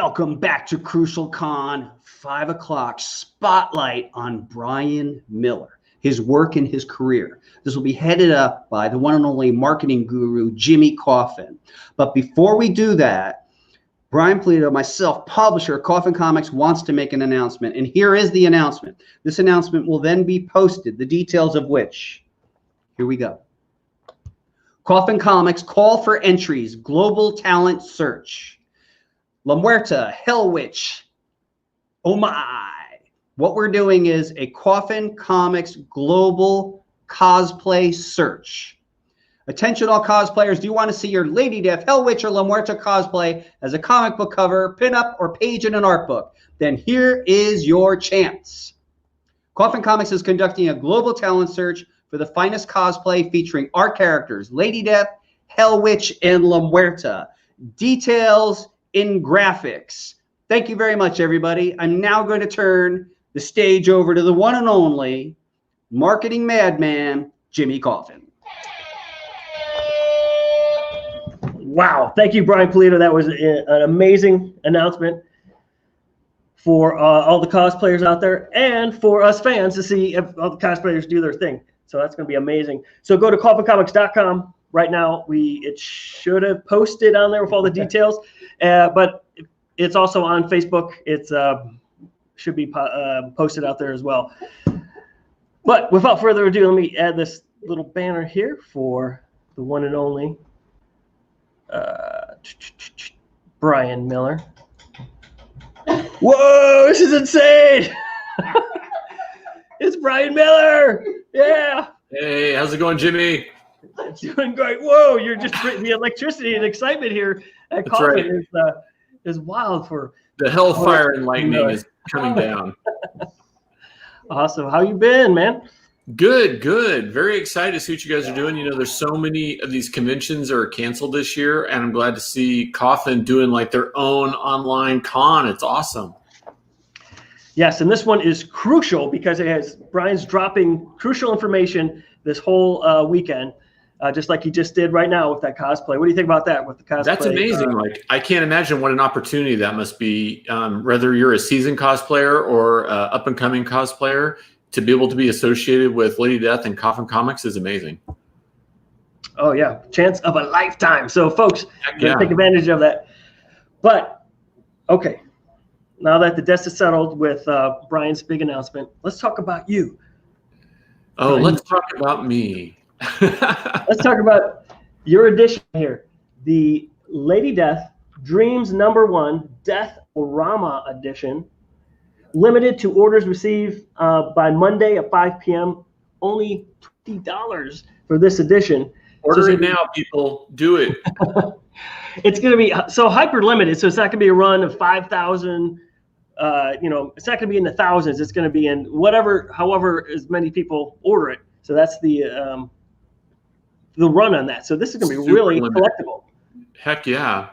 Welcome back to Crucial Con, 5 o'clock spotlight on Brian Miller, his work and his career. This will be headed up by the one and only marketing guru, Jimmy Coffin. But before we do that, Brian Pulido, myself, publisher of Coffin Comics, wants to make an announcement. And here is the announcement. This announcement will then be posted, the details of which, here we go. Coffin Comics call for entries, global talent search. La Muerta, Hell Witch, oh my. What we're doing is a Coffin Comics global cosplay search. Attention all cosplayers, do you want to see your Lady Death, Hell Witch, or La Muerta cosplay as a comic book cover, pin-up, or page in an art book? Then here is your chance. Coffin Comics is conducting a global talent search for the finest cosplay featuring art characters, Lady Death, Hell Witch, and La Muerta. Details in graphics. Thank you very much, everybody. I'm now going to turn the stage over to the one and only marketing madman, Jimmy Coffin. Wow. Thank you, Brian Pulido. That was an amazing announcement for all the cosplayers out there and for us fans to see if all the cosplayers do their thing. So that's going to be amazing. So go to coffincomics.com. Right now, it should have posted on there with all the details, but it's also on Facebook. It's should be posted out there as well. But without further ado, let me add this little banner here for the one and only Brian Miller. Whoa, this is insane! It's Brian Miller! Yeah! Hey, how's it going, Jimmy? It's doing great. Whoa, you're just the electricity and excitement here at Coffin is wild for the hellfire and lightning is coming down. Awesome. How you been, man? Good, good. Very excited to see what you guys are doing. You know, there's so many of these conventions are canceled this year, and I'm glad to see Coffin doing like their own online con. It's awesome. Yes, and this one is crucial because it has Brian's dropping crucial information this whole weekend. Just like he just did right now with that cosplay. What do you think about that with the cosplay? That's amazing. Like, I can't imagine what an opportunity that must be, whether you're a seasoned cosplayer or up-and-coming cosplayer, to be able to be associated with Lady Death and Coffin Comics is amazing. Oh, yeah. Chance of a lifetime. So, folks, take advantage of that. But, okay, now that the dust is settled with Brian's big announcement, let's talk about you. Oh, let's talk about me. Let's talk about your edition here, the Lady Death Dreams #1 Death-O-Rama edition, limited to orders received by Monday at 5 p.m. Only $20 for this edition. Order it now, people. Do it. It's going to be so hyper limited, so it's not going to be a run of 5,000. It's not going to be in the thousands. It's going to be in however as many people order it. So that's the run on that. So this is going to be really collectible. Heck yeah.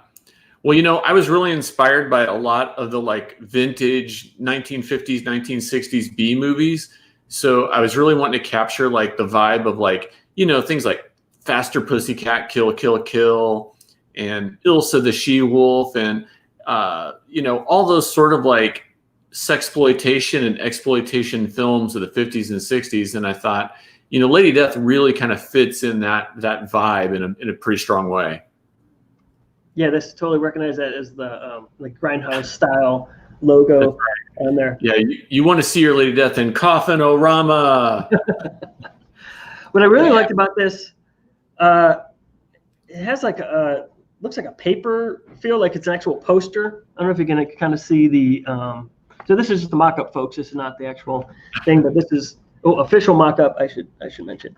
Well, you know, I was really inspired by a lot of the like vintage 1950s, 1960s B movies. So I was really wanting to capture like the vibe of like, you know, things like Faster Pussycat, Kill, Kill, Kill, and Ilsa the She-Wolf, and, all those sort of like sexploitation and exploitation films of the 50s and 60s. And I thought, you know, Lady Death really kind of fits in that vibe in a pretty strong way. Yeah, this totally recognize that as the Grindhouse style logo on there. Yeah, you want to see your Lady Death in Coffin-O-Rama. What I really liked about this, it has like looks like a paper feel, like it's an actual poster. I don't know if you're going to kind of see the. So this is just the mock-up, folks. This is not the actual thing, but this is. Official mock-up. I should mention,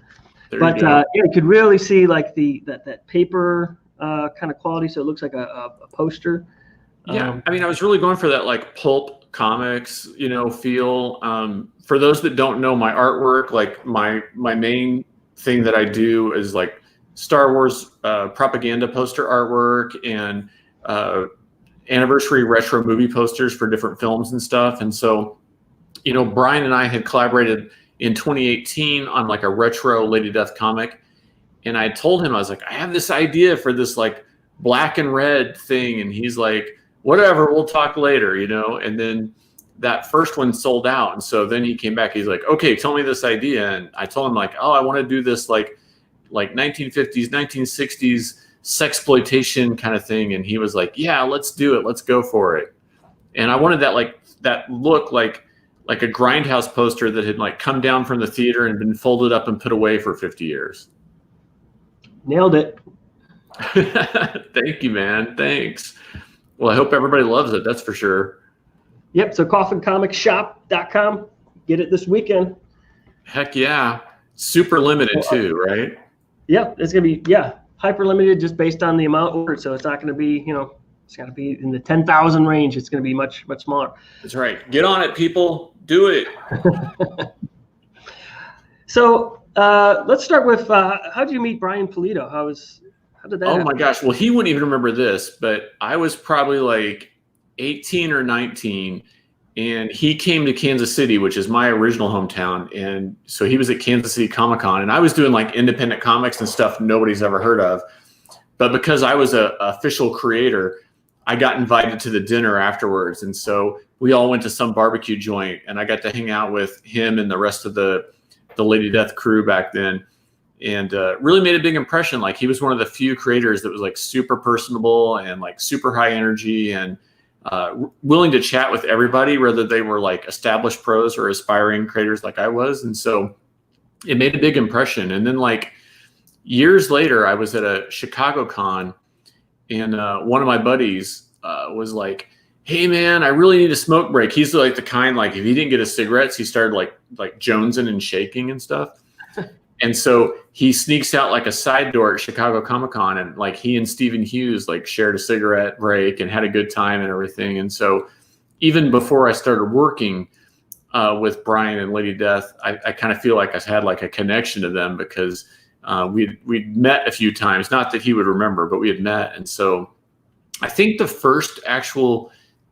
but you could really see like that paper kind of quality. So it looks like a poster. Yeah, I mean, I was really going for that like pulp comics, feel. For those that don't know my artwork, like my main thing that I do is like Star Wars propaganda poster artwork and anniversary retro movie posters for different films and stuff. And so, Brian and I had collaborated in 2018 on like a retro Lady Death comic. And I told him, I was like, I have this idea for this like black and red thing. And he's like, whatever, we'll talk later, and then that first one sold out. And so then he came back, he's like, okay, tell me this idea. And I told him like, oh, I want to do this like 1950s, 1960s sexploitation kind of thing. And he was like, yeah, let's do it. Let's go for it. And I wanted that look like a Grindhouse poster that had like come down from the theater and been folded up and put away for 50 years. Nailed it. Thank you, man. Thanks. Well, I hope everybody loves it. That's for sure. Yep. So coffincomicsshop.com. Get it this weekend. Heck yeah. Super limited too, right? Yep. It's going to be, hyper limited just based on the amount ordered. So it's not going to be, it's going to be in the 10,000 range. It's going to be much, much smaller. That's right. Get on it, people. Do it. So let's start with how did you meet Brian Pulido? How did that happen? My gosh. Well, he wouldn't even remember this, but I was probably like 18 or 19, and he came to Kansas City, which is my original hometown. And so he was at Kansas City Comic-Con, and I was doing like independent comics and stuff nobody's ever heard of. But because I was an official creator, I got invited to the dinner afterwards. And so we all went to some barbecue joint, and I got to hang out with him and the rest of the Lady Death crew back then. And really made a big impression. Like, he was one of the few creators that was like super personable and like super high energy and willing to chat with everybody, whether they were like established pros or aspiring creators like I was. And so it made a big impression. And then like years later, I was at a Chicago con, and one of my buddies was like, hey man, I really need a smoke break. He's like the kind, like if he didn't get his cigarettes, he started like jonesing and shaking and stuff. And so he sneaks out like a side door at Chicago Comic-Con, and like he and Stephen Hughes like shared a cigarette break and had a good time and everything. And so even before I started working with Brian and Lady Death, I kind of feel like I had like a connection to them because we'd met a few times. Not that he would remember, but we had met. And so I think the first actual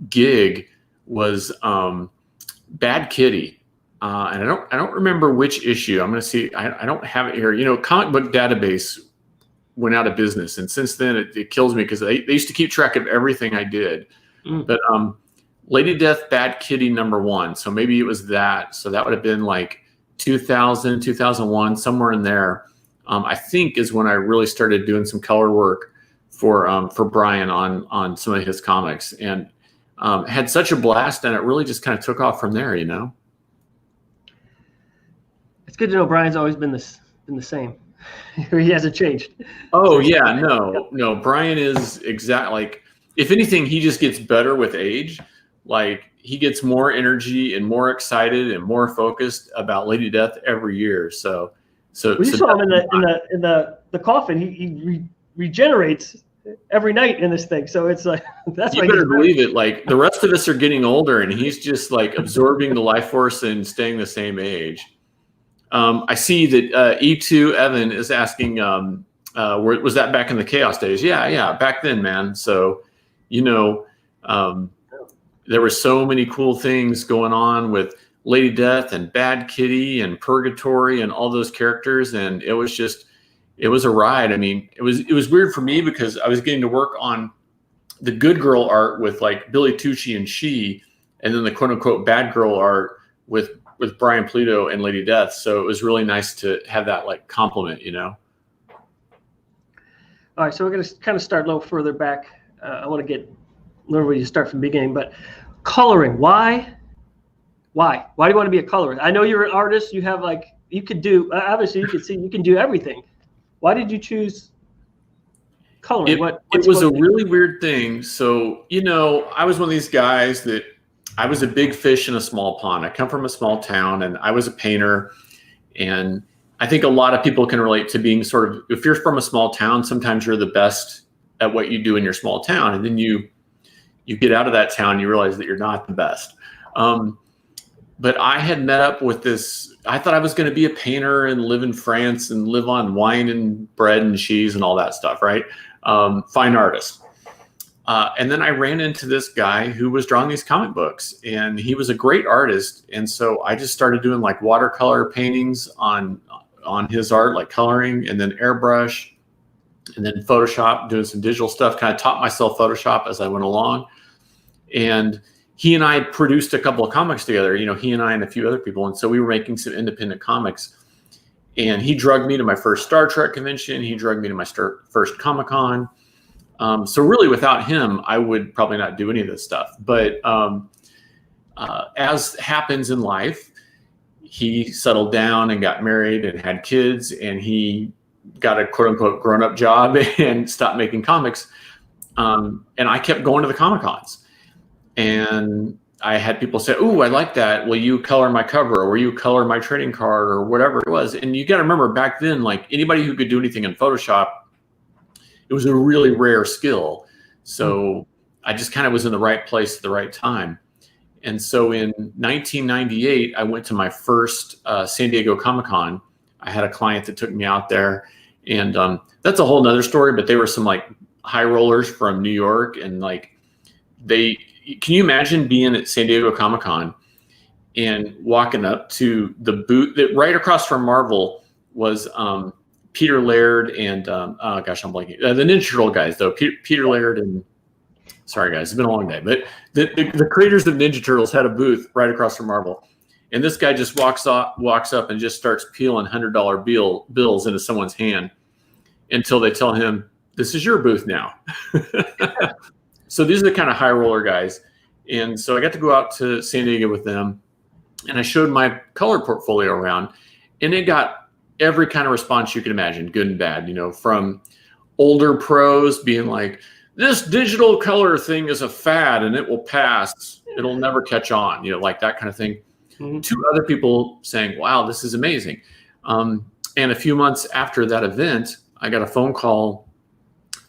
gig was Bad Kitty. And I don't remember which issue. I'm going to see. I don't have it here. Comic Book Database went out of business, and since then it kills me because they used to keep track of everything I did. But Lady Death Bad Kitty #1. So maybe it was that. So that would have been like 2000, 2001, somewhere in there. I think is when I really started doing some color work for Brian on some of his comics, and had such a blast, and it really just kind of took off from there. It's good to know Brian's always been the same. He hasn't changed. Oh yeah, no. Brian is like, if anything, he just gets better with age. Like, he gets more energy and more excited and more focused about Lady Death every year. So we saw him in the coffin. He regenerates every night in this thing. So it's like, that's why you better believe it. Like, the rest of us are getting older, and he's just like absorbing the life force and staying the same age. I see that E2 Evan is asking, was that back in the Chaos days? Yeah, back then, man. So, there were so many cool things going on with Lady Death and Bad Kitty and Purgatory and all those characters, and it was a ride. I mean, it was weird for me because I was getting to work on the good girl art with like Billy Tucci and She, and then the quote unquote bad girl art with Brian Pulido and Lady Death. So it was really nice to have that like compliment, All right, so we're going to kind of start a little further back. I want to get literally to start from the beginning, but coloring. Why do you want to be a colorist? I know you're an artist. You have you could do, obviously you can do everything. Why did you choose coloring? It was a really weird thing. So, I was one of these guys that I was a big fish in a small pond. I come from a small town, and I was a painter. And I think a lot of people can relate to being sort of, if you're from a small town, sometimes you're the best at what you do in your small town. And then you get out of that town, you realize that you're not the best. But I had met up with this, I thought I was going to be a painter and live in France and live on wine and bread and cheese and all that stuff, right? Fine artist. And then I ran into this guy who was drawing these comic books, and he was a great artist. And so I just started doing like watercolor paintings on his art, like coloring, and then airbrush, and then Photoshop, doing some digital stuff, kind of taught myself Photoshop as I went along. And he and I produced a couple of comics together, he and I and a few other people. And so we were making some independent comics. And he drugged me to my first Star Trek convention. He drugged me to my first Comic-Con. So really without him, I would probably not do any of this stuff. But as happens in life, he settled down and got married and had kids, and he got a quote unquote grown up job and stopped making comics. And I kept going to the Comic-Cons, and I had people say, "Ooh, I like that. Will you color my cover, or will you color my trading card, or whatever it was?" And you got to remember back then, like anybody who could do anything in Photoshop, it was a really rare skill. So I just kind of was in the right place at the right time. And so in 1998, I went to my first San Diego Comic-Con. I had a client that took me out there, and that's a whole nother story, but they were some like high rollers from New York. And like can you imagine being at San Diego Comic-Con and walking up to the booth that right across from Marvel was Peter Laird and I'm blanking. The Ninja Turtle guys though, Peter Laird and sorry guys, it's been a long day, but the creators of Ninja Turtles had a booth right across from Marvel. And this guy just walks up and just starts peeling $100 bills into someone's hand until they tell him, "This is your booth now." So these are the kind of high roller guys. And so I got to go out to San Diego with them, and I showed my color portfolio around, and it got every kind of response you can imagine, good and bad, from older pros being like, "This digital color thing is a fad and it will pass. It'll never catch on," like that kind of thing. Mm-hmm. To other people saying, "Wow, this is amazing." And a few months after that event, I got a phone call.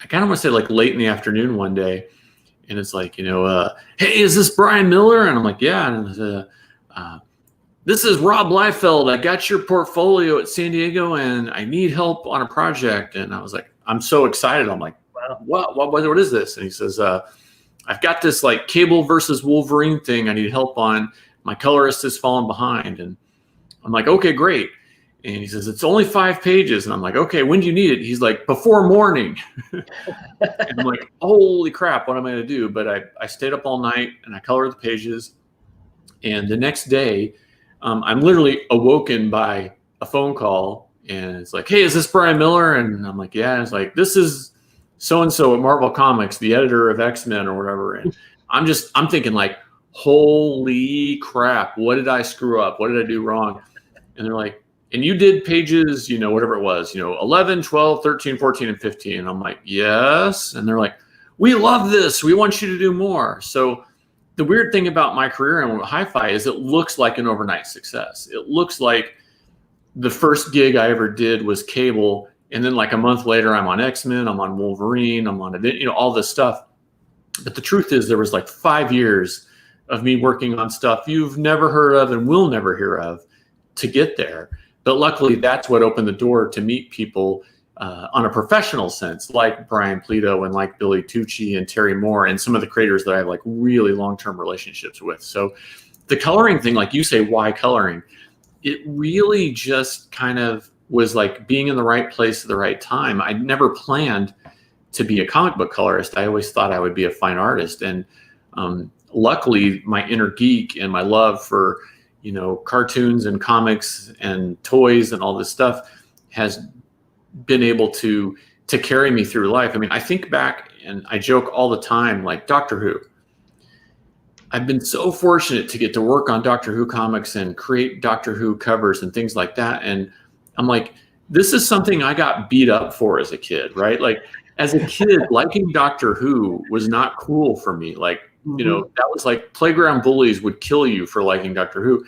I kind of want to say like late in the afternoon one day. And it's like, "Hey, is this Brian Miller?" And I'm like, "Yeah." And "This is Rob Liefeld. I got your portfolio at San Diego and I need help on a project." And I was like, I'm so excited. I'm like, "Wow, what is this?" And he says, "I've got this like Cable versus Wolverine thing I need help on. My colorist has fallen behind." And I'm like, "Okay, great." And he says, "It's only 5 pages." And I'm like, "Okay, when do you need it?" He's like, "Before morning." And I'm like, holy crap, what am I going to do? But I stayed up all night and I colored the pages. And the next day, I'm literally awoken by a phone call. And it's like, "Hey, is this Brian Miller?" And I'm like, "Yeah." And it's like, "This is so-and-so at Marvel Comics, the editor of X-Men or whatever." And I'm thinking like, holy crap, what did I screw up? What did I do wrong? And they're like, "And you did pages, whatever it was, 11, 12, 13, 14, and 15. And I'm like, "Yes." And they're like, "We love this. We want you to do more." So the weird thing about my career in hi-fi is it looks like an overnight success. It looks like the first gig I ever did was Cable. And then like a month later, I'm on X-Men, I'm on Wolverine, I'm on, all this stuff. But the truth is there was like 5 years of me working on stuff you've never heard of and will never hear of to get there. But luckily, that's what opened the door to meet people on a professional sense, like Brian Pulido and like Billy Tucci and Terry Moore and some of the creators that I have like really long-term relationships with. So the coloring thing, like you say, why coloring? It really just kind of was like being in the right place at the right time. I never planned to be a comic book colorist. I always thought I would be a fine artist. And luckily, my inner geek and my love for cartoons and comics and toys and all this stuff has been able to carry me through life. I mean, I think back and I joke all the time, like Doctor Who. I've been so fortunate to get to work on Doctor Who comics and create Doctor Who covers and things like that. And I'm like, this is something I got beat up for as a kid, right? Like as a kid, liking Doctor Who was not cool for me. Like, that was like playground bullies would kill you for liking Doctor Who.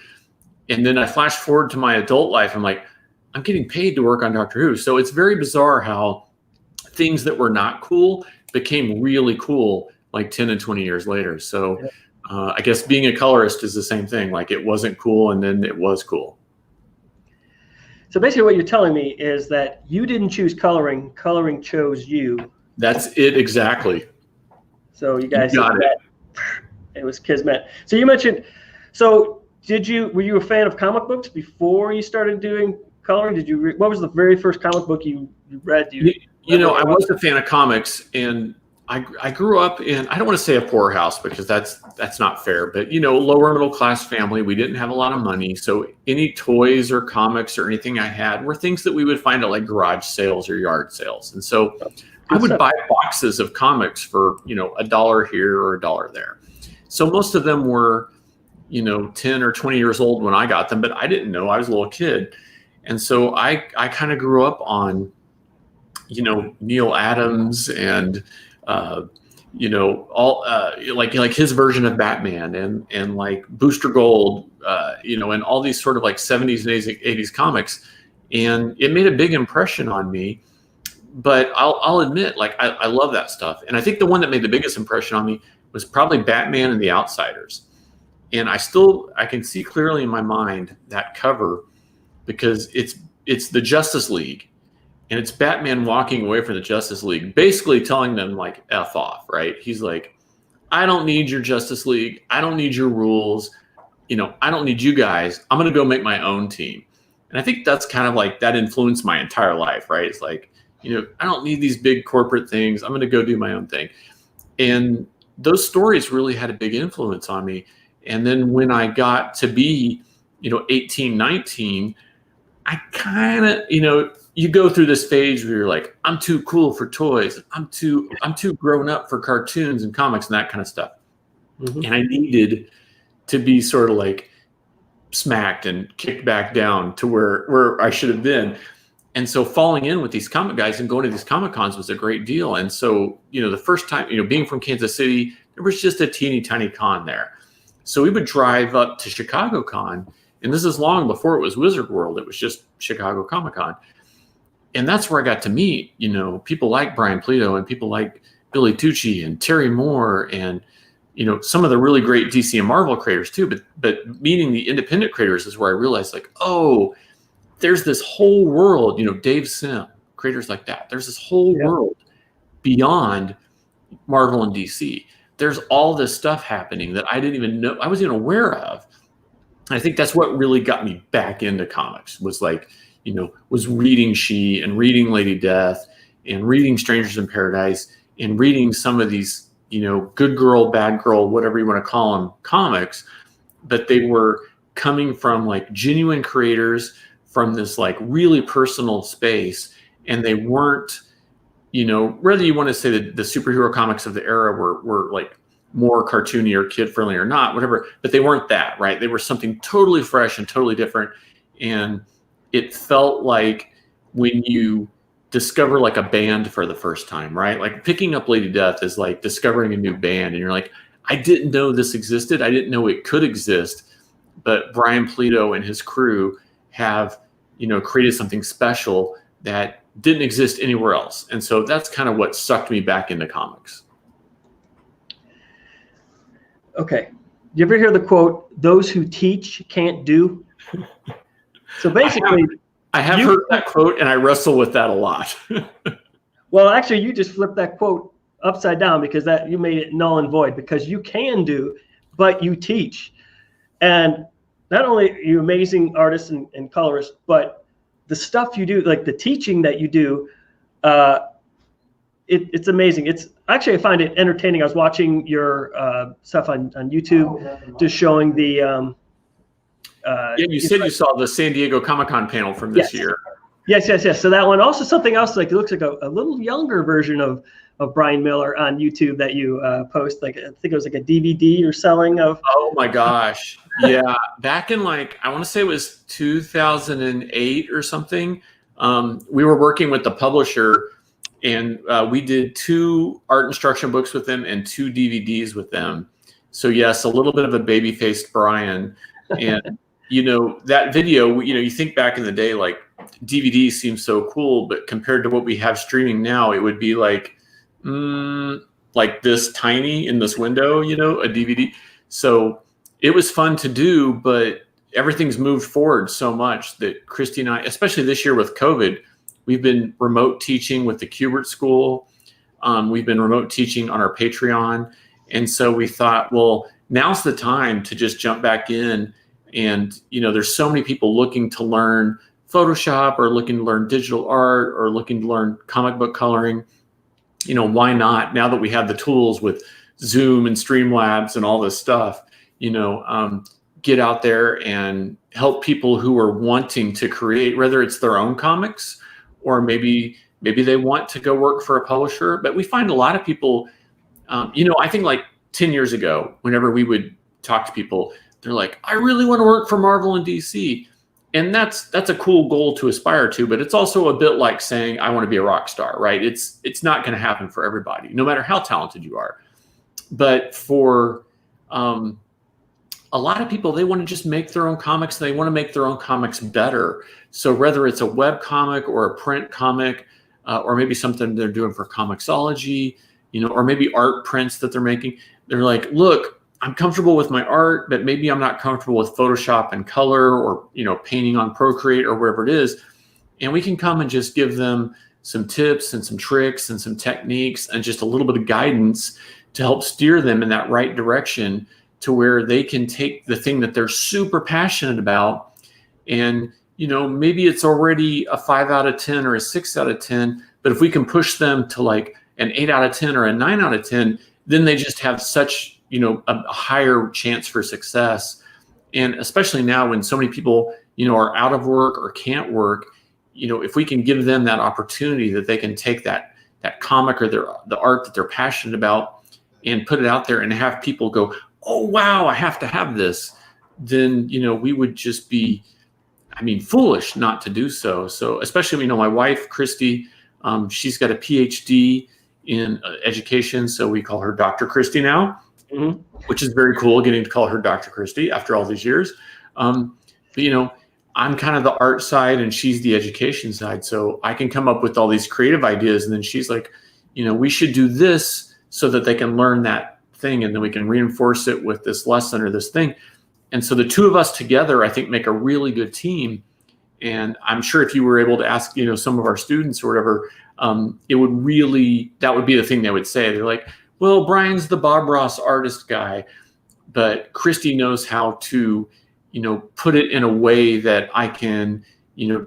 And then I flash forward to my adult life. I'm like, I'm getting paid to work on Doctor Who. So it's very bizarre how things that were not cool became really cool like 10 and 20 years later. So I guess being a colorist is the same thing. Like it wasn't cool and then it was cool. So basically what you're telling me is that you didn't choose coloring. Coloring chose you. That's it exactly. So you guys got it. It was kismet. So you mentioned, were you a fan of comic books before you started doing coloring? What was the very first comic book you read? I was a fan of comics, and I grew up in, I don't want to say a poor house because that's not fair, but lower middle class family. We didn't have a lot of money, so any toys or comics or anything I had were things that we would find at like garage sales or yard sales. And so I would buy boxes of comics for $1 here or $1 there. So most of them were 10 or 20 years old when I got them, but I didn't know. I was a little kid, and so I kind of grew up on Neil Adams and all like his version of Batman and like Booster Gold, and all these sort of like 70s and 80s comics. And it made a big impression on me, but I'll admit, like, I love that stuff. And I think the one that made the biggest impression on me was probably Batman and the Outsiders. And I can see clearly in my mind that cover because it's the Justice League. And it's Batman walking away from the Justice League, basically telling them like, F off, right? He's like, I don't need your Justice League. I don't need your rules. I don't need you guys. I'm going to go make my own team. And I think that's kind of like, that influenced my entire life, right? It's like, I don't need these big corporate things. I'm going to go do my own thing. And those stories really had a big influence on me. And then when I got to be, 18, 19, I kind of, you go through this phase where you're like, I'm too cool for toys. I'm too grown up for cartoons and comics and that kind of stuff. Mm-hmm. And I needed to be sort of like smacked and kicked back down to where I should have been. And so falling in with these comic guys and going to these Comic Cons was a great deal. And so, the first time, being from Kansas City, there was just a teeny tiny con there. So we would drive up to Chicago Con, and this is long before it was Wizard World. It was just Chicago Comic Con. And that's where I got to meet, people like Brian Pulido and people like Billy Tucci and Terry Moore and, some of the really great DC and Marvel creators too. But meeting the independent creators is where I realized like, oh, there's this whole world, Dave Sim, creators like that. There's this whole world beyond Marvel and DC. There's all this stuff happening that I didn't even know, I wasn't even aware of. And I think that's what really got me back into comics was like, was reading She and reading Lady Death and reading Strangers in Paradise and reading some of these, good girl, bad girl, whatever you want to call them, comics, but they were coming from like genuine creators from this like really personal space. And they weren't, whether you want to say that the superhero comics of the era were like more cartoony or kid friendly or not, whatever, but they weren't that, right? They were something totally fresh and totally different. And it felt like when you discover like a band for the first time, right? Like picking up Lady Death is like discovering a new band. And you're like, I didn't know this existed. I didn't know it could exist. But Brian Pulido and his crew have, created something special that didn't exist anywhere else. And so that's kind of what sucked me back into comics. Okay. You ever hear the quote, those who teach can't do? So basically, I have heard that quote, and I wrestle with that a lot. Well, actually, you just flipped that quote upside down because that you made it null and void because you can do, but you teach. And not only are you amazing artists and colorists, but the stuff you do, like the teaching that you do, it's amazing. It's actually, I find it entertaining. I was watching your stuff on YouTube, just showing the. You said you saw the San Diego Comic-Con panel from this year. Yes. So that one, also something else, like it looks like a little younger version of Brian Miller on YouTube that you post. Like I think it was like a DVD you're selling of. Oh my gosh. Yeah. Back in like, I want to say it was 2008 or something. We were working with the publisher and we did 2 art instruction books with them and 2 DVDs with them. So yes, a little bit of a baby-faced Brian. And that video, you think back in the day, like DVDs seem so cool, but compared to what we have streaming now, it would be like this tiny in this window, a DVD. So it was fun to do, but everything's moved forward so much that Kristy and I, especially this year with COVID, we've been remote teaching with the Kubert School. We've been remote teaching on our Patreon. And so we thought, well, now's the time to just jump back in. And, there's so many people looking to learn Photoshop or looking to learn digital art or looking to learn comic book coloring. why not, now that we have the tools with Zoom and Streamlabs and all this stuff, get out there and help people who are wanting to create, whether it's their own comics or maybe they want to go work for a publisher. But we find a lot of people, I think like 10 years ago, whenever we would talk to people, they're like, I really want to work for Marvel and DC. And that's a cool goal to aspire to, but it's also a bit like saying, I want to be a rock star, right? It's not going to happen for everybody, no matter how talented you are. But for a lot of people, they want to just make their own comics. They want to make their own comics better. So whether it's a web comic or a print comic, or maybe something they're doing for Comixology, or maybe art prints that they're making, they're like, look, I'm comfortable with my art, but maybe I'm not comfortable with Photoshop and color or, painting on Procreate or wherever it is. And we can come and just give them some tips and some tricks and some techniques and just a little bit of guidance to help steer them in that right direction to where they can take the thing that they're super passionate about. And, maybe it's already a 5 out of 10 or a 6 out of 10, but if we can push them to like an 8 out of 10 or a 9 out of 10, then they just have such a higher chance for success. And especially now when so many people, are out of work or can't work, if we can give them that opportunity that they can take that comic or the art that they're passionate about and put it out there and have people go, oh, wow, I have to have this, then, we would just be, foolish not to do so. So especially, my wife, Kristy, she's got a PhD in education. So we call her Doctor Kristy now. Mm-hmm. Which is very cool, getting to call her Dr. Kristy after all these years. But, I'm kind of the art side and she's the education side. So I can come up with all these creative ideas. And then she's like, we should do this so that they can learn that thing. And then we can reinforce it with this lesson or this thing. And so the two of us together, I think, make a really good team. And I'm sure if you were able to ask, some of our students or whatever, that would be the thing they would say. They're like, well, Brian's the Bob Ross artist guy, but Kristy knows how to, put it in a way that I can,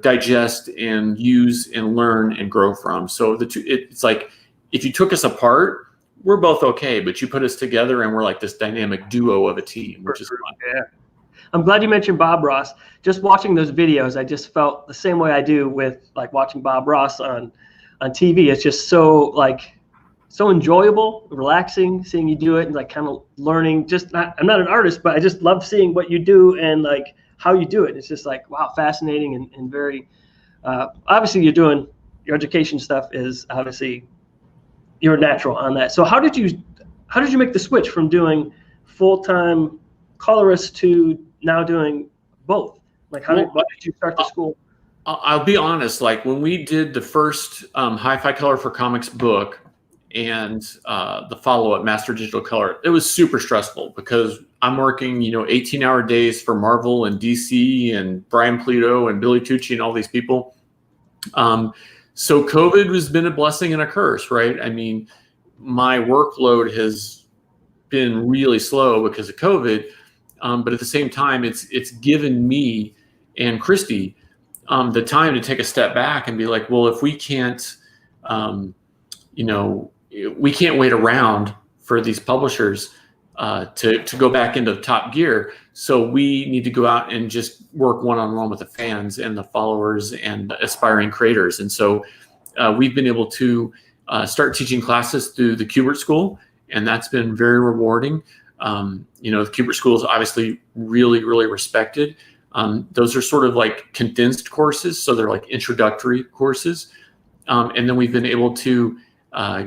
digest and use and learn and grow from. So it's like, if you took us apart, we're both okay, but you put us together and we're like this dynamic duo of a team, which is fun. Yeah. I'm glad you mentioned Bob Ross. Just watching those videos, I just felt the same way I do with like watching Bob Ross on TV. It's just so enjoyable, relaxing, seeing you do it and like kind of learning. I'm not an artist, but I just love seeing what you do and like how you do it. It's just like, wow, fascinating and very, obviously your education stuff is obviously you're natural on that. So how did you make the switch from doing full-time colorist to now doing both? Like why did you start the school? I'll be honest, like when we did the first Hi-Fi Color for Comics book, and the follow-up Master Digital Color, it was super stressful because I'm working 18-hour days for Marvel and DC and Brian Pulido and Billy Tucci and all these people. So COVID has been a blessing and a curse, right? My workload has been really slow because of COVID, but at the same time it's given me and Kristy the time to take a step back and be like, well, if we can't we can't wait around for these publishers to go back into top gear. So we need to go out and just work one-on-one with the fans and the followers and the aspiring creators. And so we've been able to start teaching classes through the Kubert School, and that's been very rewarding. The Kubert School is obviously really, really respected. Those are sort of like condensed courses. So they're like introductory courses. And then we've been able to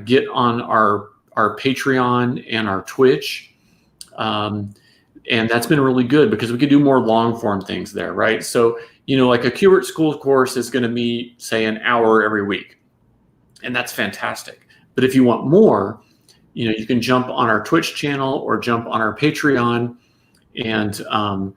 get on our Patreon and our Twitch. And that's been really good because we could do more long form things there, right? So, like a Kubert School course is going to meet, say, an hour every week. And that's fantastic. But if you want more, you can jump on our Twitch channel or jump on our Patreon and,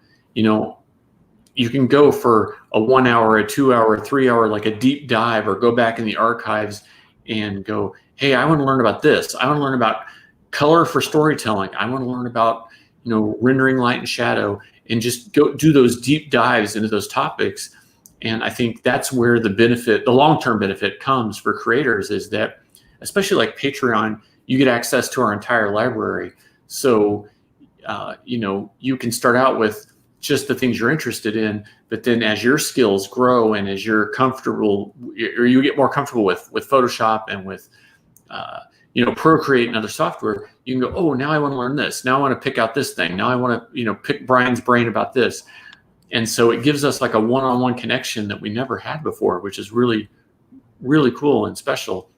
you can go for a 1 hour, a 2 hour, a 3 hour, like a deep dive, or go back in the archives and go, hey, I want to learn about this. I want to learn about color for storytelling. I want to learn about, rendering light and shadow, and just go do those deep dives into those topics. And I think that's where the long-term benefit comes for creators, is that especially like Patreon, you get access to our entire library. So, you can start out with just the things you're interested in, but then as your skills grow and as you're comfortable, or you get more comfortable with Photoshop and with, Procreate and other software, you can go, oh, now I want to learn this. Now I want to pick out this thing. Now I want to, pick Brian's brain about this. And so it gives us like a one-on-one connection that we never had before, which is really, really cool and special.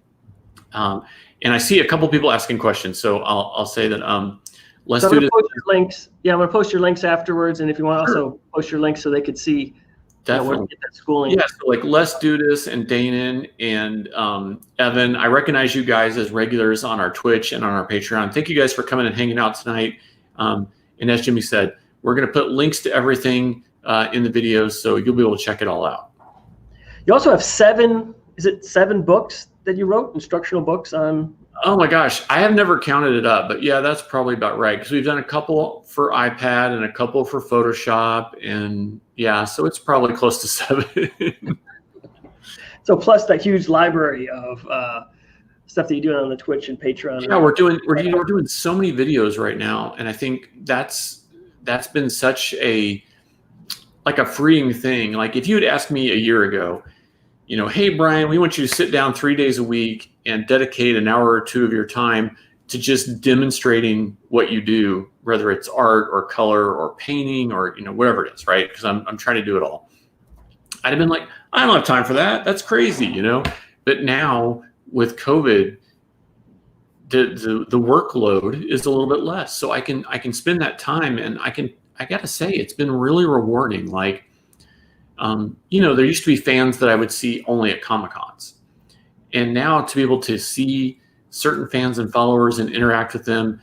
And I see a couple people asking questions. So I'll say that, let's do this. Post your links. Yeah, I'm going to post your links afterwards. And if you want to also post your links so they could see where to get that schooling. Yeah, so like Let's Do This and Danon and Evan, I recognize you guys as regulars on our Twitch and on our Patreon. Thank you guys for coming and hanging out tonight. And as Jimmy said, we're going to put links to everything in the videos, so you'll be able to check it all out. You also have 7 books that you wrote, instructional books on? Oh my gosh, I have never counted it up, but yeah, that's probably about right. Because we've done a couple for iPad and a couple for Photoshop, and yeah, so it's probably close to 7. So plus that huge library of stuff that you do on the Twitch and Patreon. Yeah, we're doing so many videos right now, and I think that's been such a freeing thing. Like if you had asked me a year ago, hey, Brian, we want you to sit down 3 days a week and dedicate an hour or 2 of your time to just demonstrating what you do, whether it's art or color or painting or, whatever it is, right? Because I'm trying to do it all. I'd have been like, I don't have time for that. That's crazy, But now with COVID, the workload is a little bit less. So I can spend that time, and I got to say, it's been really rewarding. Like, there used to be fans that I would see only at Comic-Cons. And now to be able to see certain fans and followers and interact with them,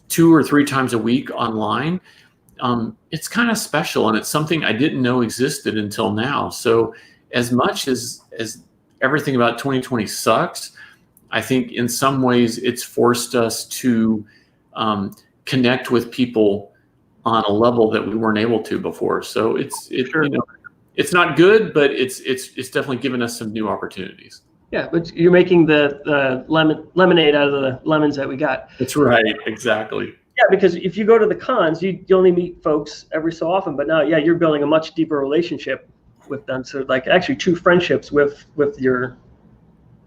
2 or 3 times a week online, it's kind of special. And it's something I didn't know existed until now. So as much as everything about 2020 sucks, I think in some ways it's forced us to connect with people on a level that we weren't able to before. So it's not good, but it's definitely given us some new opportunities. Yeah, but you're making the lemonade out of the lemons that we got. That's right, exactly. Yeah, because if you go to the cons, you only meet folks every so often, but now, you're building a much deeper relationship with them. So like actually true friendships with your.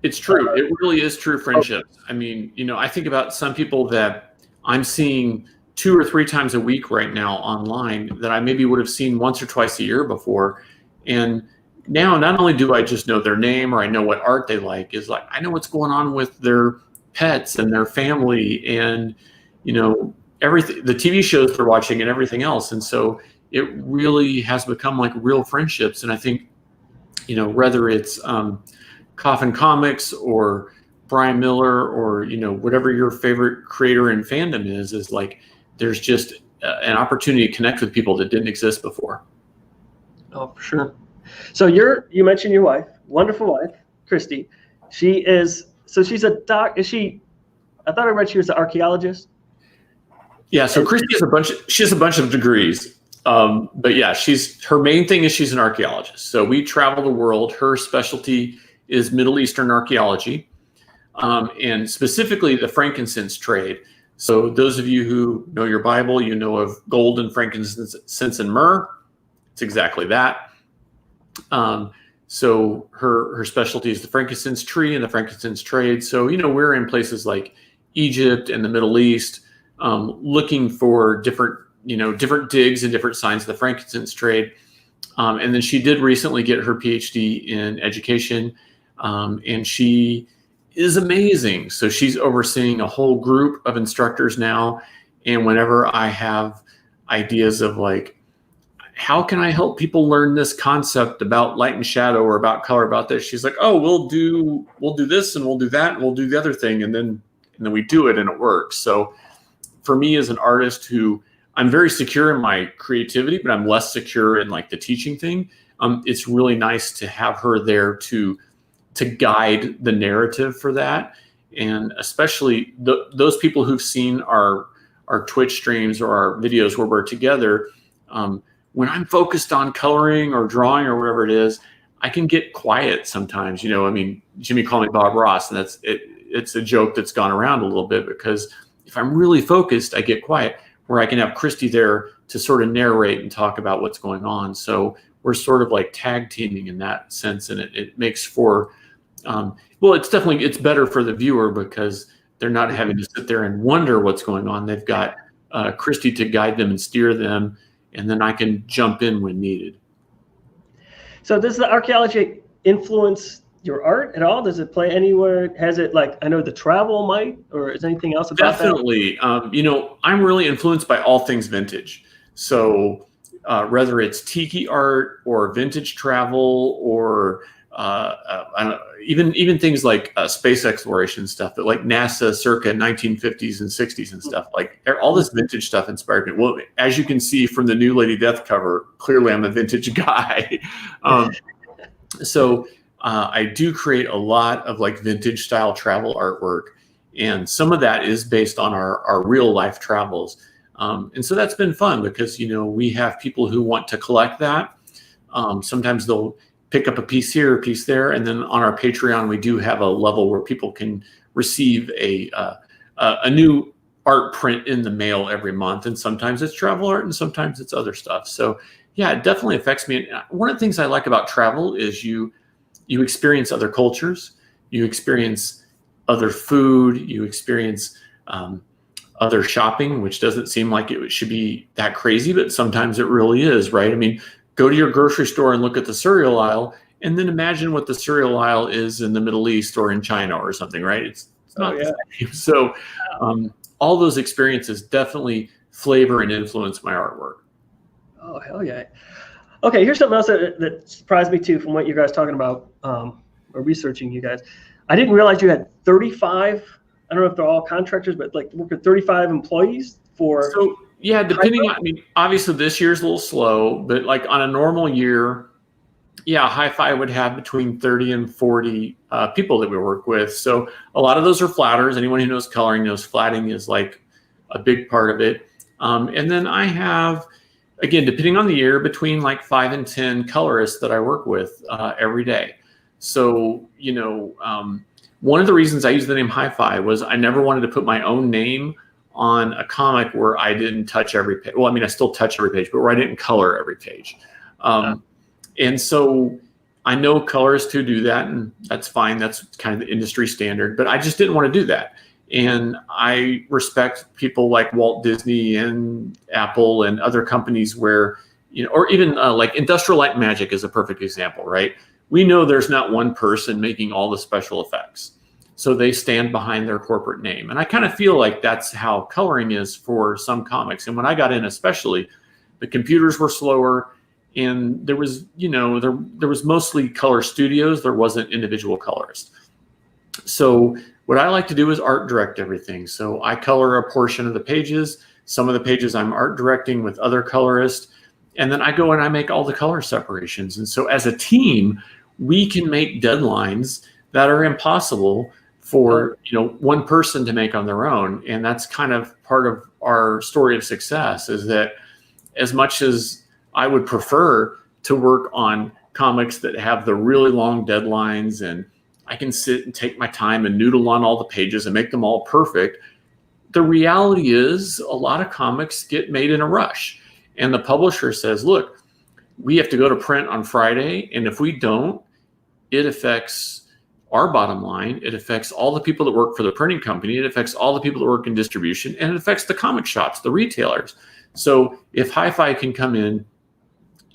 It's true. It really is true friendships. I mean, I think about some people that I'm seeing 2 or 3 times a week right now online that I maybe would have seen once or twice a year before. And now not only do I just know their name or I know what art they like, is like I know what's going on with their pets and their family and, everything, the TV shows they're watching and everything else. And so it really has become like real friendships. And I think, whether it's Coffin Comics or Brian Miller or, whatever your favorite creator in fandom is like, there's just an opportunity to connect with people that didn't exist before. Oh, for sure. So you mentioned your wife, wonderful wife, Kristy. She's a doc. I thought I read she was an archaeologist. Yeah. So Kristy has a bunch of degrees. But yeah, her main thing is she's an archaeologist. So we travel the world. Her specialty is Middle Eastern archaeology, and specifically the frankincense trade. So those of you who know your Bible, know of gold and frankincense and myrrh. It's exactly that. So her specialty is the frankincense tree and the frankincense trade. So, we're in places like Egypt and the Middle East, looking for different digs and different signs of the frankincense trade. And then she did recently get her PhD in education, and she is amazing. So she's overseeing a whole group of instructors now. And whenever I have ideas of like, how can I help people learn this concept about light and shadow or about color, about this, she's like, oh, we'll do this and we'll do that and we'll do the other thing. And then we do it and it works. So for me as an artist who I'm very secure in my creativity, but I'm less secure in like the teaching thing, it's really nice to have her there to guide the narrative for that. And especially those people who've seen our Twitch streams or our videos where we're together, when I'm focused on coloring or drawing or whatever it is, I can get quiet sometimes. I mean, Jimmy called me Bob Ross, and that's it. It's a joke that's gone around a little bit, because if I'm really focused, I get quiet, where I can have Kristy there to sort of narrate and talk about what's going on. So we're sort of like tag teaming in that sense, and it makes for, well, it's better for the viewer, because they're not having to sit there and wonder what's going on. They've got Kristy to guide them and steer them, and then I can jump in when needed. So does the archaeology influence your art at all? Does it play anywhere? Has it, like, I know the travel might, or is anything else about Definitely. That? I'm really influenced by all things vintage. So whether it's tiki art or vintage travel, or even things like space exploration stuff, but like NASA circa 1950s and 60s and stuff, like all this vintage stuff inspired me. Well, as you can see from the new Lady Death cover, clearly I'm a vintage guy. So I do create a lot of like vintage style travel artwork, and some of that is based on our real life travels. And so that's been fun, because, we have people who want to collect that. Sometimes they'll pick up a piece here, a piece there. And then on our Patreon, we do have a level where people can receive a new art print in the mail every month. And sometimes it's travel art, and sometimes it's other stuff. So yeah, it definitely affects me. And one of the things I like about travel is you experience other cultures, you experience other food, you experience other shopping, which doesn't seem like it should be that crazy, but sometimes it really is, right? I mean, go to your grocery store and look at the cereal aisle, and then imagine what the cereal aisle is in the Middle East or in China or something, right? It's not the same. So all those experiences definitely flavor and influence my artwork. Oh, hell yeah. Okay, here's something else that surprised me too, from what you guys talking about, or researching you guys. I didn't realize you had 35, I don't know if they're all contractors, but like work with 35 employees for. So yeah, depending on, I mean, obviously this year's a little slow, but like on a normal year, yeah, Hi-Fi would have between 30 and 40 people that we work with. So a lot of those are flatters. Anyone who knows coloring knows flatting is like a big part of it. And then I have, again, depending on the year, between like 5 and 10 colorists that I work with every day. So, one of the reasons I used the name Hi-Fi was I never wanted to put my own name on a comic where I didn't touch every page. Well, I mean, I still touch every page, but where I didn't color every page. And so I know colorists who do that, and that's fine. That's kind of the industry standard, but I just didn't want to do that. And I respect people like Walt Disney and Apple and other companies where, or even like Industrial Light and Magic is a perfect example, right? We know there's not one person making all the special effects. So they stand behind their corporate name. And I kind of feel like that's how coloring is for some comics. And when I got in, especially, the computers were slower, and there was, there was mostly color studios. There wasn't individual colorists. So what I like to do is art direct everything. So I color a portion of the pages. Some of the pages I'm art directing with other colorists. And then I go and I make all the color separations. And so as a team, we can make deadlines that are impossible for one person to make on their own. And that's kind of part of our story of success, is that as much as I would prefer to work on comics that have the really long deadlines, and I can sit and take my time and noodle on all the pages and make them all perfect, the reality is a lot of comics get made in a rush. And the publisher says, look, we have to go to print on Friday, and if we don't, it affects our bottom line. It affects all the people that work for the printing company. It affects all the people that work in distribution, and it affects the comic shops, the retailers. So if Hi-Fi can come in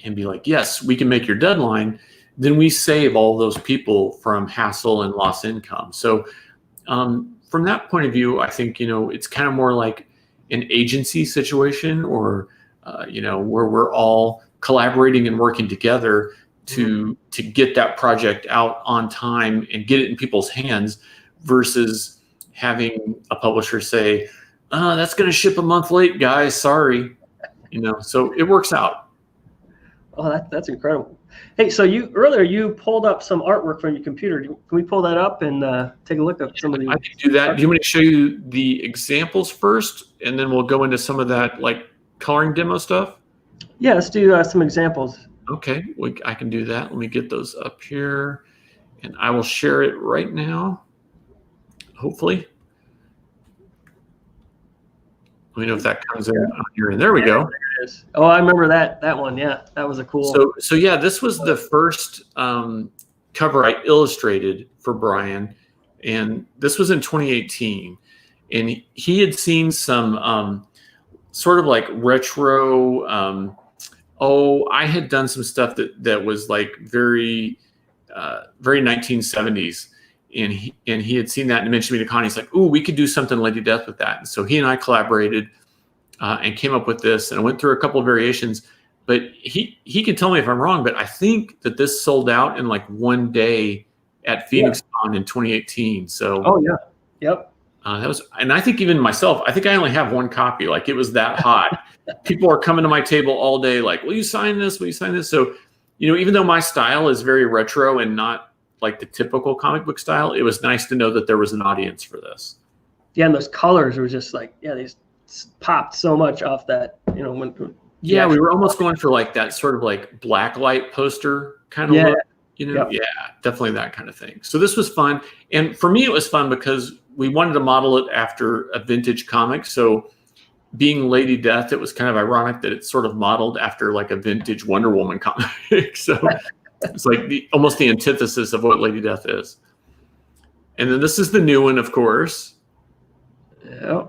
and be like, yes, we can make your deadline, then we save all those people from hassle and lost income. So from that point of view, I think, it's kind of more like an agency situation, or, where we're all collaborating and working together to get that project out on time and get it in people's hands, versus having a publisher say, that's going to ship a month late, guys, sorry. So it works out. Oh, that's incredible. Hey, so earlier you pulled up some artwork from your computer. Can we pull that up and take a look at some of the? I can do that. Do you want me to show you the examples first, and then we'll go into some of that like coloring demo stuff? Yeah, let's do some examples. Okay, I can do that. Let me get those up here, and I will share it right now. Hopefully. Let me know if that comes in on here. And there we go. There it is. Oh, I remember that one. Yeah, that was a cool. So yeah, this was the first cover I illustrated for Brian, and this was in 2018. And he had seen some sort of like retro. I had done some stuff that was like very 1970s. And he had seen that and mentioned me to Connie. He's like, "Ooh, we could do something Lady Death with that." And so he and I collaborated and came up with this. And I went through a couple of variations. But he can tell me if I'm wrong. But I think that this sold out in like one day at Phoenix Con in 2018. So Yep. that was, and I think even myself, I think I only have one copy. Like it was that hot. People are coming to my table all day. Like, "Will you sign this? Will you sign this?" So, even though my style is very retro and not like the typical comic book style, it was nice to know that there was an audience for this. Yeah, and those colors were just like, they popped so much off that, when. Yeah, we were almost going for like that sort of like black light poster kind of look, Yep. Yeah, definitely that kind of thing. So this was fun. And for me, it was fun because we wanted to model it after a vintage comic. So being Lady Death, it was kind of ironic that it's sort of modeled after like a vintage Wonder Woman comic. So it's like almost the antithesis of what Lady Death is. And then this is the new one, of course. Yeah.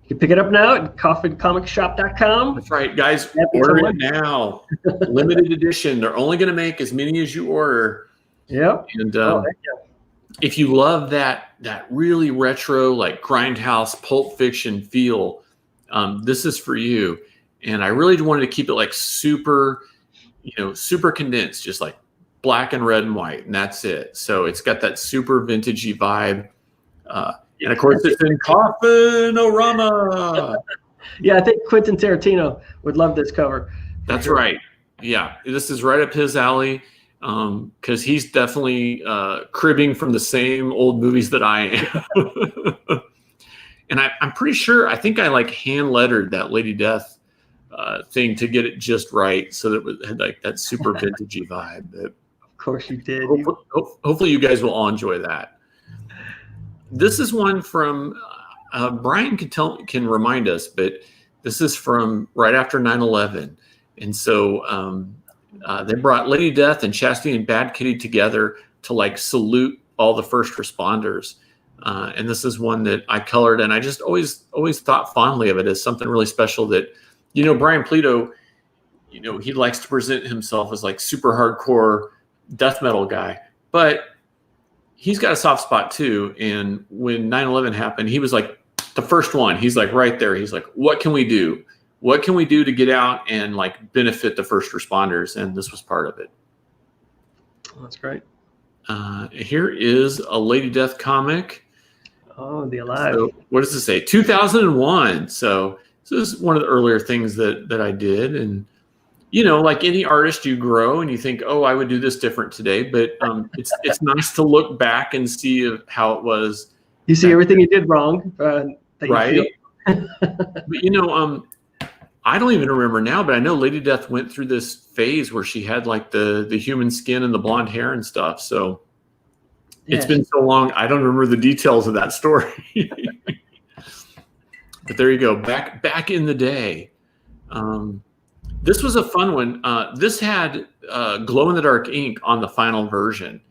You can pick it up now at coffincomicsshop.com. That's right, guys. Order it now. Limited edition. They're only going to make as many as you order. Yep. And if you love that really retro, like grindhouse Pulp Fiction feel, this is for you. And I really wanted to keep it like super condensed, just like black and red and white, and that's it. So it's got that super vintagey vibe. And of course, it's in Coffin-orama. Yeah, I think Quentin Tarantino would love this cover. That's right. Yeah, this is right up his alley because he's definitely cribbing from the same old movies that I am. And I'm pretty sure, I think I like hand lettered that Lady Death thing to get it just right so that it had like that super vintagey vibe. Of course you did. Hopefully you guys will all enjoy that. This is one from Brian can remind us, but this is from right after 9/11, and so they brought Lady Death and Chastity and Bad Kitty together to like salute all the first responders, and this is one that I colored, and I just always thought fondly of it as something really special. That Brian Pulido, he likes to present himself as like super hardcore death metal guy, but he's got a soft spot too. And when 9/11 happened, he was like the first one. He's like right there. He's like, what can we do? What can we do to get out and like benefit the first responders? And this was part of it. That's great. Here is a Lady Death comic. Oh, the Alive. So what does this say? 2001. So this is one of the earlier things that I did. And like any artist, you grow and you think, oh, I would do this different today. But it's nice to look back and see how it was. You see everything you did wrong. Right. But I don't even remember now, but I know Lady Death went through this phase where she had like the human skin and the blonde hair and stuff. So it's been so long, I don't remember the details of that story. But there you go. Back in the day. This was a fun one. This had glow-in-the-dark ink on the final version.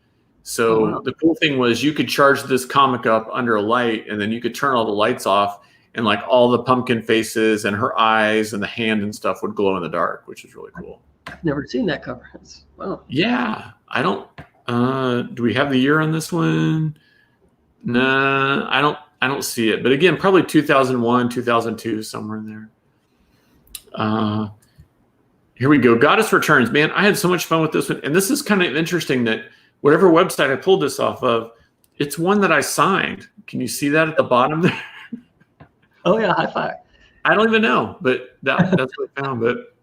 So the cool thing was you could charge this comic up under a light, and then you could turn all the lights off, and like all the pumpkin faces and her eyes and the hand and stuff would glow in the dark, which is really cool. I've never seen that cover. Wow. Yeah. I don't. Do we have the year on this one? Nah, I don't see it. But again, probably 2001, 2002, somewhere in there. Here we go. Goddess Returns. Man, I had so much fun with this one. And this is kind of interesting that whatever website I pulled this off of, it's one that I signed. Can you see that at the bottom there? Oh, yeah. High five. I don't even know, but that's what I found. But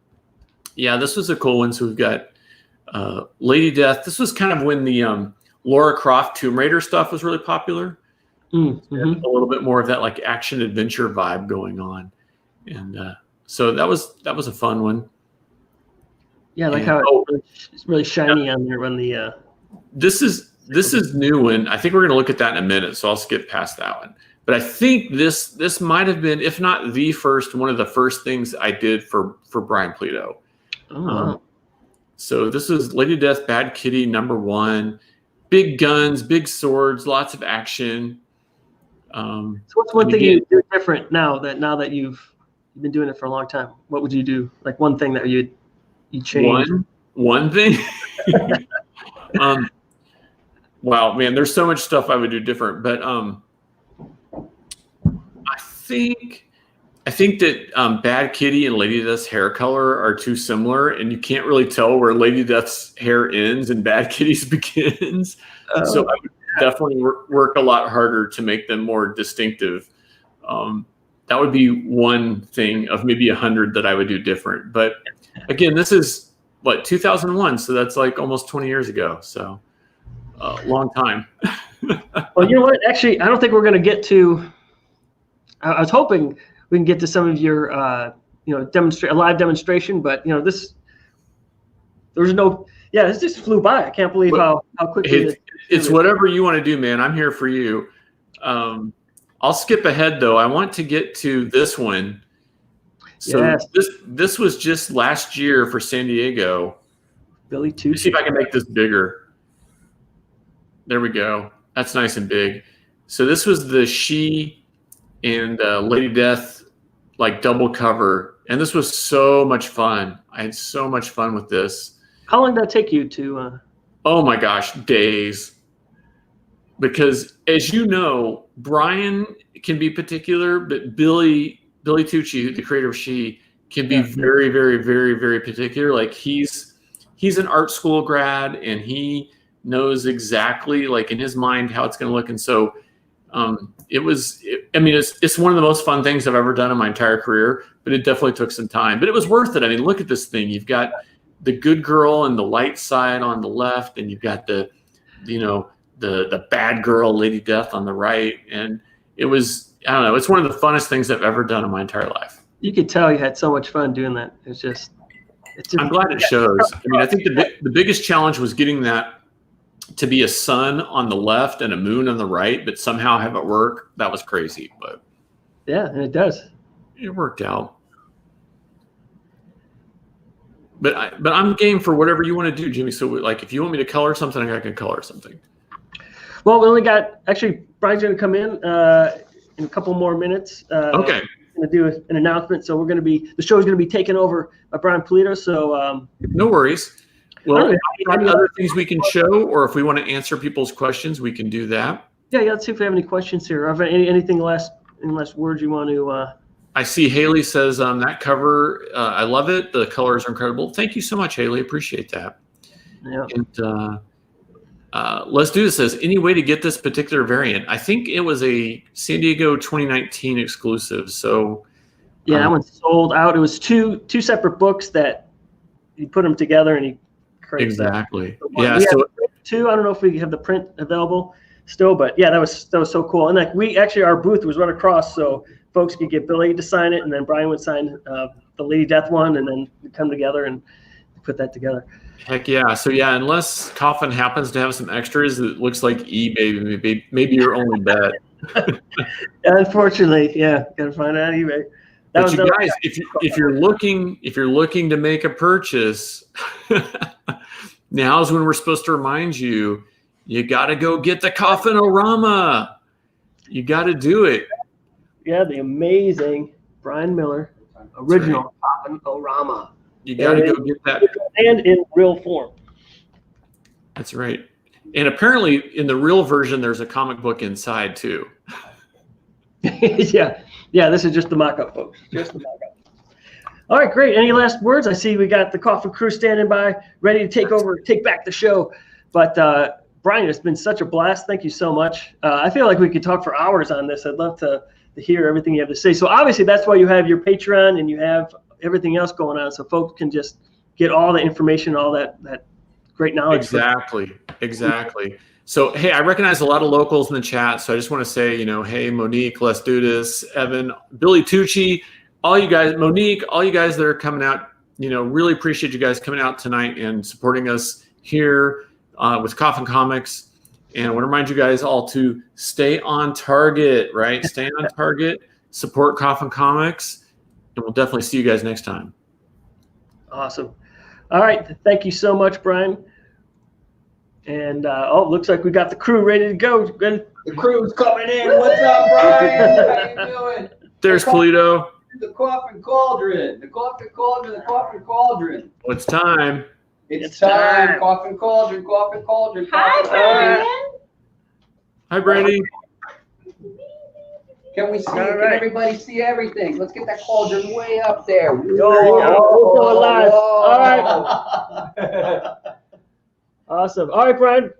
yeah, this was a cool one. So we've got Lady Death. This was kind of when the Lara Croft Tomb Raider stuff was really popular. Mm-hmm. A little bit more of that like action adventure vibe going on. And so that was a fun one. Yeah, I like how it's really shiny on there when the. This is new, and I think we're going to look at that in a minute. So I'll skip past that one. But I think this might have been, if not the first, one of the first things I did for Brian Pulido. Oh. So this is Lady Death, Bad Kitty #1. Big guns, big swords, lots of action. So what's one thing you do different now that you've been doing it for a long time? What would you do? Like one thing that you change? One thing? Wow, man, there's so much stuff I would do different. But I think that Bad Kitty and Lady Death's hair color are too similar, and you can't really tell where Lady Death's hair ends and Bad Kitty's begins. So I would definitely work a lot harder to make them more distinctive. That would be one thing of maybe 100 that I would do different. But again, this is what, 2001, so that's like almost 20 years ago. So long time. Well, you know what? Actually, I don't think we're going to get to. I was hoping we can get to some of your, a live demonstration, but this just flew by. I can't believe how quickly it's whatever you want to do, man. I'm here for you. I'll skip ahead though. I want to get to this one. So yes. This was just last year for San Diego. Billy Tucci. Let me see if I can make this bigger. There we go. That's nice and big. So this was the She and Lady Death like double cover, and this was so much fun. I had so much fun with this. How long did that take you to? Oh my gosh, days. Because as you know, Brian can be particular, but Billy Tucci, the creator of She, can be very, very, very, very particular. Like he's an art school grad, and he knows exactly, like in his mind, how it's going to look. And so it's one of the most fun things I've ever done in my entire career, but it definitely took some time. But it was worth it. I mean, look at this thing. You've got the good girl and the light side on the left, and you've got the bad girl, Lady Death, on the right. And it was, I don't know, it's one of the funnest things I've ever done in my entire life. You could tell you had so much fun doing that. It's just I'm glad it shows. I mean, I think the biggest challenge was getting that to be a sun on the left and a moon on the right, but somehow have it work. That was crazy, but yeah, and it does. It worked out. But I'm game for whatever you want to do, Jimmy. So like, if you want me to color something, I can color something. Well, we only got, actually, Brian's going to come in a couple more minutes. Okay. Going to do an announcement. So the show is going to be taken over by Brian Pulido. So no worries. Well, other things we can show, or if we want to answer people's questions, we can do that. Yeah. Let's see if we have any questions here. Or anything last words you want to. I see Haley says that cover, I love it. The colors are incredible. Thank you so much, Haley. Appreciate that. Yeah. And Let's Do This says, any way to get this particular variant? I think it was a San Diego 2019 exclusive. So yeah, that one sold out. It was two separate books that you put them together and you create exactly. That. Yeah. So two. I don't know if we have the print available still, but yeah, that was so cool. And like our booth was right across, so folks could get Billy to sign it, and then Brian would sign the Lady Death one, and then we'd come together and put that together. Heck yeah. So yeah, unless Coffin happens to have some extras, it looks like eBay maybe your only bet. Unfortunately, yeah, gotta find out eBay. But you guys, if you're looking to make a purchase, now's when we're supposed to remind you, you got to go get the Coffin-orama. You got to do it. Yeah, the amazing Brian Miller original Coffin-orama. You got to go get that. And in real form. That's right. And apparently in the real version, there's a comic book inside too. Yeah, this is just the mock-up, folks. Just the mock-up. All right, great. Any last words? I see we got the Coffin crew standing by, ready to take back the show. But Brian, it's been such a blast. Thank you so much. I feel like we could talk for hours on this. I'd love to hear everything you have to say. So obviously that's why you have your Patreon and you have everything else going on, so folks can just get all the information, all that great knowledge. Exactly. So, hey, I recognize a lot of locals in the chat, so I just want to say, hey, Monique, Let's Do This, Evan, Billy Tucci, all you guys, Monique, all you guys that are coming out really appreciate you guys coming out tonight and supporting us here with Coffin Comics. And I want to remind you guys all to stay on target, right? Stay on target, support Coffin Comics, and we'll definitely see you guys next time. Awesome. All right. Thank you so much, Brian. And looks like we got the crew ready to go. Good. The crew's coming in. What's up, Brian? How you doing? There's Polito. The Coffin Cauldron. The Coffin Cauldron. The Coffin Cauldron. Well, it's time. It's time. Coffin Cauldron. Coffin Cauldron. Hi, Brian. Hi, Brandy. Can we see? Can everybody see everything? Let's get that cauldron way up there. We'll go live. All right. Awesome. All right, Brian.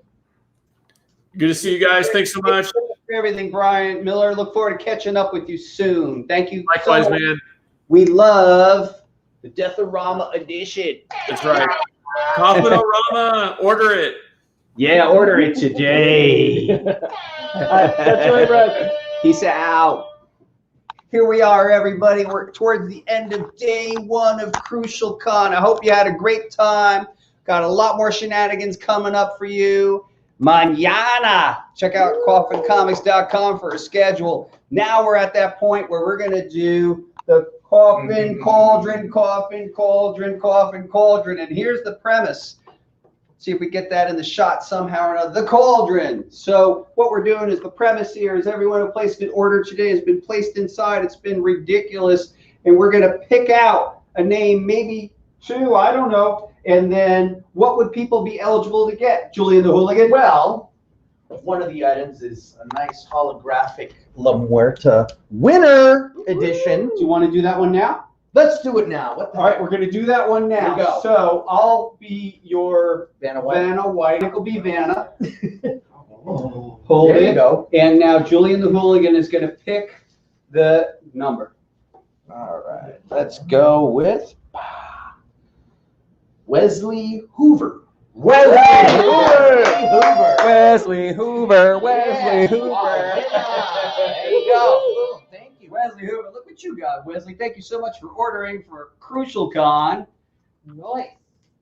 Good to see you guys. Thanks so much. Thanks for everything, Brian Miller. Look forward to catching up with you soon. Thank you. Likewise, man. We love the Death-O-Rama edition. That's right. Coffin-O-Rama. Order it. Yeah, order it today. That's right, Brian. Peace out. Here we are, everybody. We're towards the end of day 1 of Crucial Con. I hope you had a great time. Got a lot more shenanigans coming up for you. Mañana. Check out coffincomics.com for a schedule. Now we're at that point where we're going to do the Coffin Cauldron, Coffin Cauldron, Coffin Cauldron. And here's the premise. See if we get that in the shot somehow or another. The cauldron. So what we're doing is the premise here is everyone who placed an order today has been placed inside. It's been ridiculous. And we're going to pick out a name, maybe 2, I don't know. And then what would people be eligible to get? Julian the Hooligan? Well, one of the items is a nice holographic La Muerta winner edition. Do you want to do that one now? Let's do it now. What the All right, we're going to do that one now. Here we go. So I'll be your Vanna White. Vanna White. Nick will be Vanna. Oh, Hold there it. you go. And now Julian the Hooligan is going to pick the number. All right. Let's go with Wesley Hoover. Wesley Hoover. Wesley Hoover. Wesley Hoover. There you go. Thank you. Wesley Hoover. Look what you got, Wesley. Thank you so much for ordering for Crucial Con. Nice.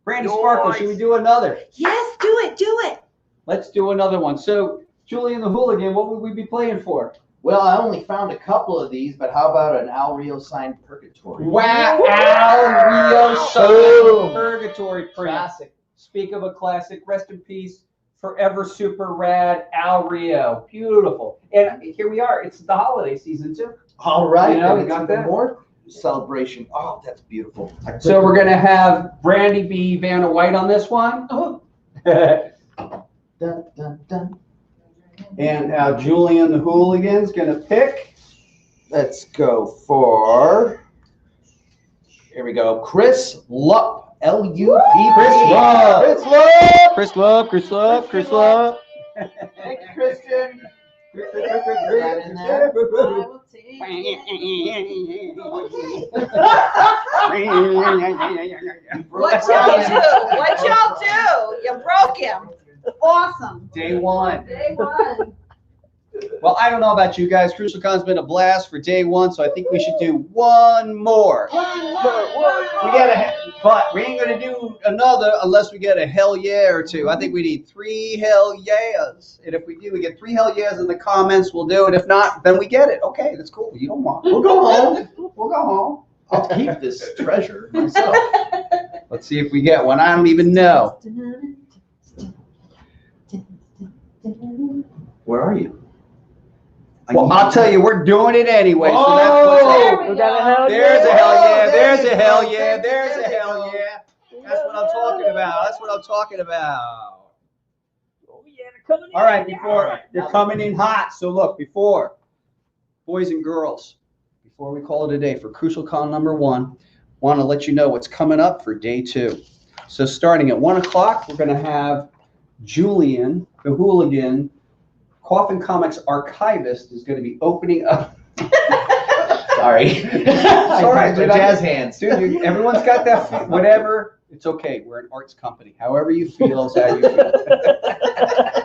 Brandy Sparkle, should we do another? Yes, do it, do it. Let's do another one. So, Julian the Hooligan, what would we be playing for? Well, I only found a couple of these, but how about an Al Rio signed Purgatory? Wow, Al Rio signed Purgatory print. Classic. Speak of a classic. Rest in peace. Forever super rad Al Rio. Beautiful. And here we are. It's the holiday season too. All right. You know, we and got it's even that. more celebration. Oh, that's beautiful. So we're gonna have Brandy be Vanna White on this one. Oh. Dun, dun, dun. And Julian the Hooligan's gonna pick. Let's go for. Here we go. Chris Lupp. L-U-P-P. Chris Lupp. Chris Lupp. Chris Love, Chris Love, Chris Love. Thank you, Christian. I will take What y'all do? What y'all do? You broke him. Awesome. Day 1. Day 1. Well, I don't know about you guys. Crucial Con's been a blast for day 1, so I think we should do one more. We gotta, but we ain't gonna do another unless we get a hell yeah or 2. I think we need 3 hell yeahs, and if we do, we get 3 hell yeahs in the comments. We'll do it. If not, then we get it. Okay, that's cool. You don't want. We'll go home. We'll go home. I'll keep this treasure myself. Let's see if we get one. I don't even know. Where are you? Well, I'll tell you, we're doing it anyway. So that's what's We got a hell There's a yeah. hell yeah. There's a hell yeah. There's a hell yeah. That's what I'm talking about. That's what I'm talking about. Oh, yeah, they're coming in. All right, before they're coming in hot. So look, before boys and girls, before we call it a day for Crucial Con number 1, want to let you know what's coming up for day 2. So starting at 1 o'clock, we're going to have Julian the Hooligan, Coffin Comics archivist, is going to be opening up. Sorry. Sorry, dude, jazz hands. Dude, everyone's got that, whatever. It's okay. We're an arts company. However you feel is how you feel.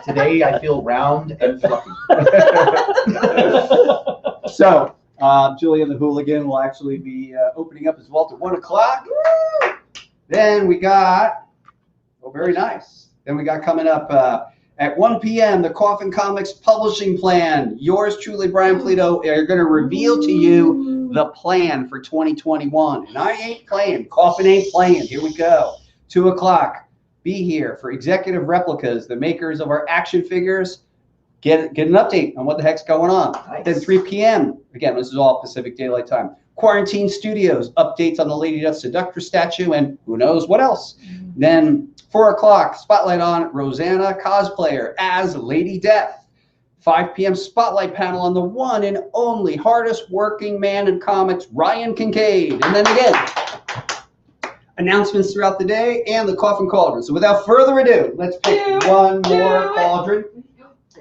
Today I feel round and fluffy. So Julian the Hooligan will actually be opening up as well at 1 o'clock. Then we got, very nice. Then we got coming up at 1 p.m., the Coffin Comics publishing plan. Yours truly, Brian Pulido, are going to reveal to you the plan for 2021. And I ain't playing. Coffin ain't playing. Here we go. 2 o'clock. Be here for Executive Replicas, the makers of our action figures. Get an update on what the heck's going on. Nice. Then 3 p.m. Again, this is all Pacific Daylight Time. Quarantine Studios, updates on the Lady Death Seductress statue and who knows what else. Then 4 o'clock, spotlight on Rosanna cosplayer as Lady Death. 5 p.m. spotlight panel on the one and only hardest working man in comics, Ryan Kincaid. And then again, announcements throughout the day and the Coffin Cauldron. So without further ado, let's pick one more cauldron.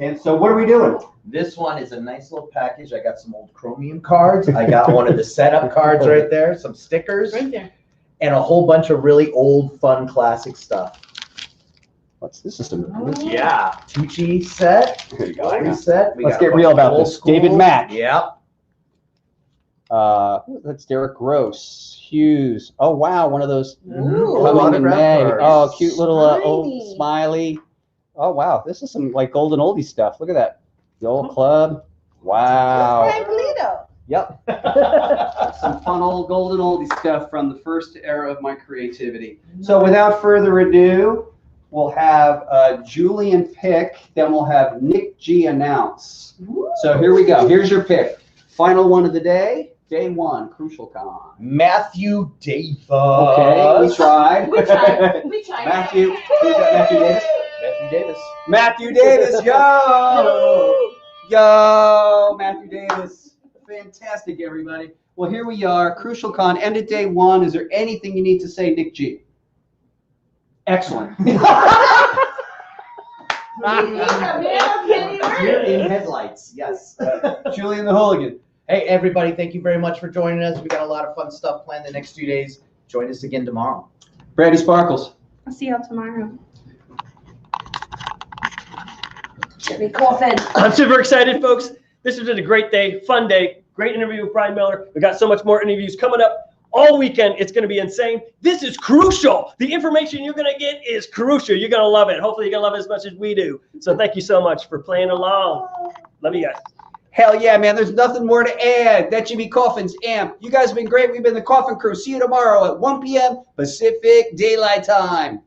And so what are we doing? This one is a nice little package. I got some old chromium cards. I got one of the setup cards right there, some stickers, Right there. and a whole bunch of really old, fun, classic stuff. What's this system? Yeah, Tucci set, There you go. Gallery set. We Let's got get a real bunch of about old this. David school. Mack. Yep. That's Derek Gross. Hughes. Oh, wow. One of those Ooh. coming in Autograph May. cards. Oh, cute little Smiley. old smiley. Oh, wow. This is some like golden oldie stuff. Look at that. The old club. Wow. Brian Pulido. Yep. Some fun old golden oldie stuff from the first era of my creativity. So without further ado, we'll have Julian pick, then we'll have Nick G announce. So here we go. Here's your pick. Final one of the day, day one, Crucial Con. Matthew Davis. Okay, we tried. We tried. We tried. Matthew, who's that? Matthew Davis? Matthew Davis. Matthew Davis, yo! Yo, Matthew Davis. Fantastic, everybody. Well, here we are, Crucial Con, end of day one. Is there anything you need to say, Nick G? Excellent. You're in headlights, yes. Julian the Hooligan. Hey, everybody, thank you very much for joining us. We got a lot of fun stuff planned the next 2 days. Join us again tomorrow. Brady Sparkles. I'll see y'all tomorrow. Jimmy Coffin. I'm super excited, folks. This has been a great day, fun day, great interview with Brian Miller. We got so much more interviews coming up all weekend. It's going to be insane. This is crucial. The information you're going to get is crucial. You're going to love it. Hopefully, you're going to love it as much as we do. So thank you so much for playing along. Love you guys. Hell yeah, man. There's nothing more to add. That Jimmy Coffin's AMP. You guys have been great. We've been the Coffin Crew. See you tomorrow at 1 p.m. Pacific Daylight Time.